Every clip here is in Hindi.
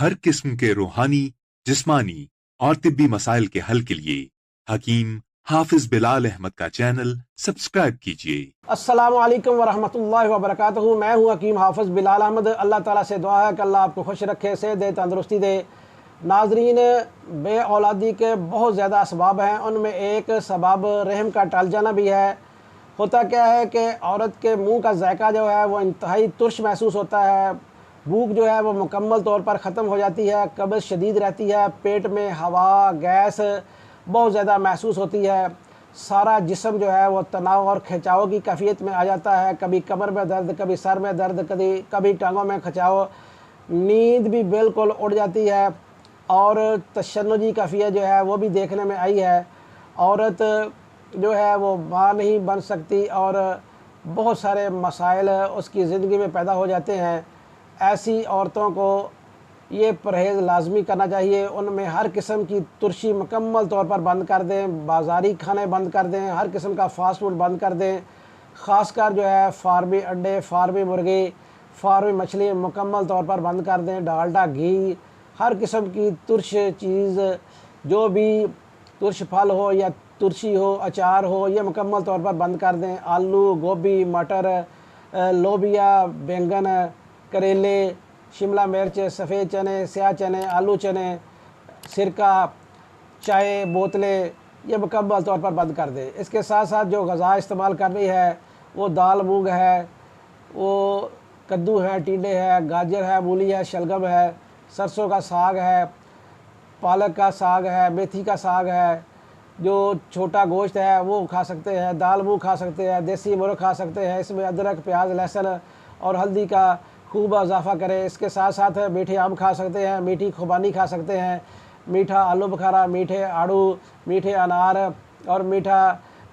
हर किस्म के रूहानी, जिस्मानी और तिब्बी मसाइल के हल के लिए हकीम हाफिज बिलाल अहमद का चैनल सब्सक्राइब कीजिए। अस्सलामु अलैकुम वरहमतुल्लाहि वबरकातुहू। मैं हूँ हकीम हाफिज़ बिलाल अहमद। अल्लाह ताला से दुआ है कि अल्लाह आपको खुश रखे, सेहत दे, तंदुरुस्ती दे। नाजरीन, बे औलादी के बहुत ज़्यादा असबाब हैं, उनमें एक सबब रहम का टल जाना भी है। होता क्या है कि औरत के मुंह का जायका जो है वो इंतहाई तुर्श महसूस होता है। भूख जो है वो मुकम्मल तौर पर ख़त्म हो जाती है, कब्ज़ शदीद रहती है, पेट में हवा गैस बहुत ज़्यादा महसूस होती है। सारा जिस्म जो है वो तनाव और खिंचाव की कैफियत में आ जाता है। कभी कमर में दर्द, कभी सर में दर्द, कभी कभी टांगों में खिंचाव। नींद भी बिल्कुल उड़ जाती है और तशन्नुजी कैफियत जो है वो भी देखने में आई है। औरत जो है वो माँ नहीं बन सकती और बहुत सारे मसाइल उसकी ज़िंदगी में पैदा हो जाते हैं। ऐसी औरतों को ये परहेज़ लाजमी करना चाहिए। उनमें हर किस्म की तुर्शी मुकम्मल तौर पर बंद कर दें, बाज़ारी खाने बंद कर दें, हर किस्म का फ़ास्ट फूड बंद कर दें। ख़ासकर जो है फार्मी अंडे, फार्मी मुर्गी, फार्मी मछली मुकम्मल तौर पर बंद कर दें। डालडा, घी, हर किस्म की तुर्श चीज़, जो भी तुर्श फल हो या तुर्शी हो, अचार हो, ये मुकम्मल तौर पर बंद कर दें। आलू, गोभी, मटर, लोबिया, बैंगन, करेले, शिमला मिर्च, सफ़ेद चने, स्याह चने, आलू चने, सिरका, चाय बोतलें, ये मुकम्मल तौर पर बंद कर दें। इसके साथ साथ जो ग़ज़ा इस्तेमाल करनी है वो दाल मूंग है, वो कद्दू है, टिंडे है, गाजर है, मूली है, शलगम है, सरसों का साग है, पालक का साग है, मेथी का साग है, जो छोटा गोश्त है वो खा सकते हैं, दाल मूंग खा सकते हैं, देसी मुर्ग खा सकते हैं। इसमें अदरक, प्याज, लहसुन और हल्दी का खूब इजाफ़ा करें। इसके साथ साथ मीठे आम खा सकते हैं, मीठी खुबानी खा सकते हैं, मीठा आलू बुखारा, मीठे आड़ू, मीठे अनार और मीठा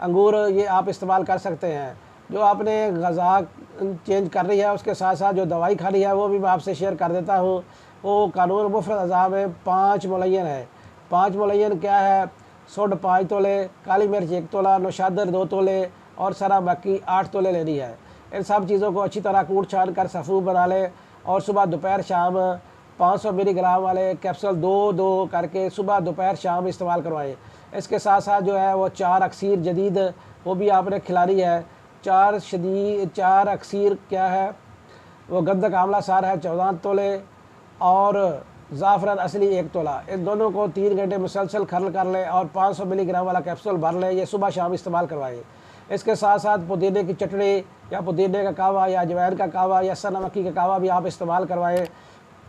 अंगूर, ये आप इस्तेमाल कर सकते हैं। जो आपने ग़ज़ा चेंज कर रही है उसके साथ साथ जो दवाई खानी है वो भी मैं आपसे शेयर कर देता हूँ। वो कानून मुफ़्त अज़ा में 5 मुलय्यन है। 5 मुलय्यन क्या है? सुंड 5 तोले, काली मिर्च 1 तोला, नौशादर 2 तोले और सरा बाकी 8 तोले लेनी है। इन सब चीज़ों को अच्छी तरह कूट छान कर सफ़ूफ बना लें और सुबह दोपहर शाम 500 मिलीग्राम वाले कैप्सूल 2-2 करके सुबह दोपहर शाम इस्तेमाल करवाएं। इसके साथ साथ जो है वो 4 अक्सीर जदीद वो भी आपने खिलानी है। 4 अक्सीर क्या है? वो गंधक आंवला सार है 14 तोले और ज़ाफ़रान असली 1 तोला। इन दोनों को 3 घंटे मुसलसल खरल कर लें और 500 मिलीग्राम वाला कैप्सूल भर लें। ये सुबह शाम इस्तेमाल करवाएं। इसके साथ साथ पुदीने की चटनी या पुदीने का कहवा या अजवाइन का कहवा या सनमक्खी का कहवा भी आप इस्तेमाल करवाएं।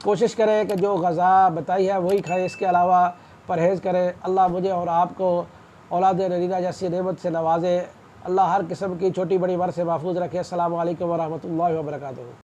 कोशिश करें कि जो ग़ज़ा बताई है वही खाएं, इसके अलावा परहेज़ करें। अल्लाह मुझे और आपको औलाद नरीना जैसी नेमत से नवाज़े। अल्लाह हर किस्म की छोटी बड़ी मर से महफूज रखे। अस्सलामु अलैकुम वरहमतुल्लाहि वबरकातुहू।